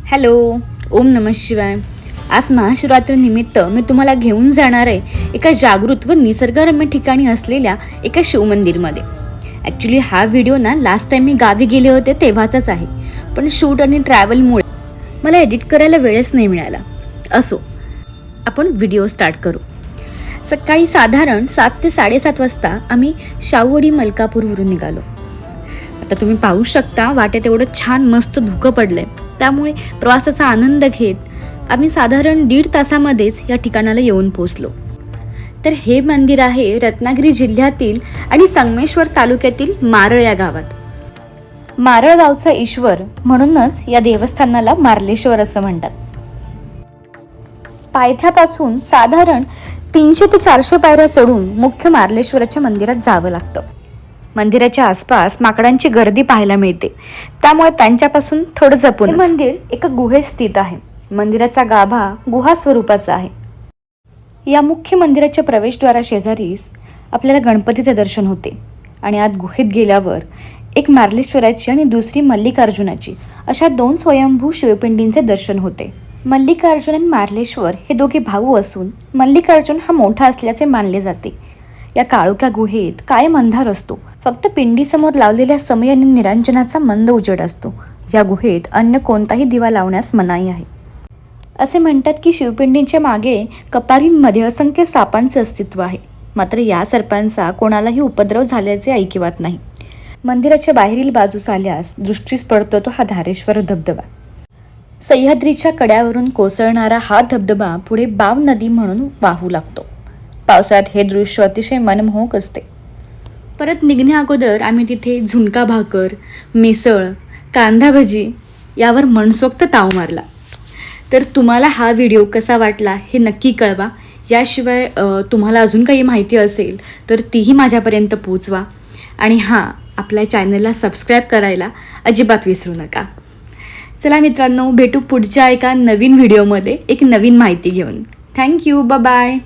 Hello, ओम नमः शिवाय. आज महाशिवरात्रीनिमित्त मी तुम्हाला घेऊन जाणार आहे एका जागृत व निसर्गरम्य ठिकाणी असलेल्या एका शिवमंदिरमध्ये. ॲक्च्युली हा व्हिडिओ ना लास्ट टाईम मी गावी गेले होते तेव्हाचाच आहे, पण शूट आणि ट्रॅव्हलमुळे मला एडिट करायला वेळच नाही मिळाला. असो, आपण व्हिडिओ स्टार्ट करू. सकाळी साधारण 7 ते 7:30 वाजता आम्ही शाहूवाडी मलकापूरवरून निघालो. आता तुम्ही पाहू शकता वाटेत एवढं छान मस्त धुकं पडलंय, त्यामुळे प्रवासाचा आनंद घेत आम्ही साधारण 1.5 तासामध्येच या ठिकाणाला येऊन पोहोचलो. तर हे मंदिर आहे रत्नागिरी जिल्ह्यातील आणि संगमेश्वर तालुक्यातील मारळ या गावात. मारळ गावचा ईश्वर म्हणूनच या देवस्थानाला मार्लेश्वर असं म्हणतात. पायथ्यापासून साधारण 300 ते 400 पायऱ्या चढून मुख्य मार्लेश्वराच्या मंदिरात जावं लागतं. मंदिराच्या आसपास माकडांची गर्दी पाहायला मिळते, त्यामुळे त्यांच्यापासून थोडं जपून. हे मंदिर एका गुहेत स्थित आहे. मंदिराचा गाभा गुहा स्वरूपाचा आहे. या मुख्य मंदिराच्या प्रवेशद्वारा शेजारीच आपल्याला गणपतीचे दर्शन होते आणि आत गुहेत गेल्यावर एक मार्लेश्वराची आणि दुसरी मल्लिकार्जुनाची अशा 2 स्वयंभू शिवपिंडींचे दर्शन होते. मल्लिकार्जुन आणि मार्लेश्वर हे दोघे भाऊ असून मल्लिकार्जुन हा मोठा असल्याचे मानले जाते. या काळोख्या गुहेत कायम अंधार असतो. फक्त पिंडीसमोर लावलेल्या समय आणि निरांजनाचा मंद उजेड असतो. या गुहेत अन्य कोणताही दिवा लावण्यास मनाई आहे. असे म्हणतात की शिवपिंडींच्या मागे कपारींमध्ये असंख्य सापांचे अस्तित्व आहे, मात्र या सर्पांचा कोणालाही उपद्रव झाल्याचे ऐकिवात नाही. मंदिराच्या बाहेरील बाजूस आल्यास दृष्टीस पडतो तो हा धारेश्वर धबधबा. सह्याद्रीच्या कड्यावरून कोसळणारा हा धबधबा पुढे बाव नदी म्हणून वाहू लागतो. पावसाळ्यात हे दृश्य अतिशय मनमोहक असते. परत निघण्या अगोदर आम्ही तिथे झुणका भाकर, मिसळ, कांदा भजी यावर मनसोक्त ताव मारला. तर तुम्हाला हा व्हिडिओ कसा वाटला हे नक्की कळवा. याशिवाय तुम्हाला अजून काही माहिती असेल तर तीही माझ्यापर्यंत पोचवा. आणि हां, आपल्या चॅनलला सबस्क्राईब करायला अजिबात विसरू नका. चला मित्रांनो, भेटू पुढच्या एका नवीन व्हिडिओमध्ये एक नवीन माहिती घेऊन. Thank you, bye.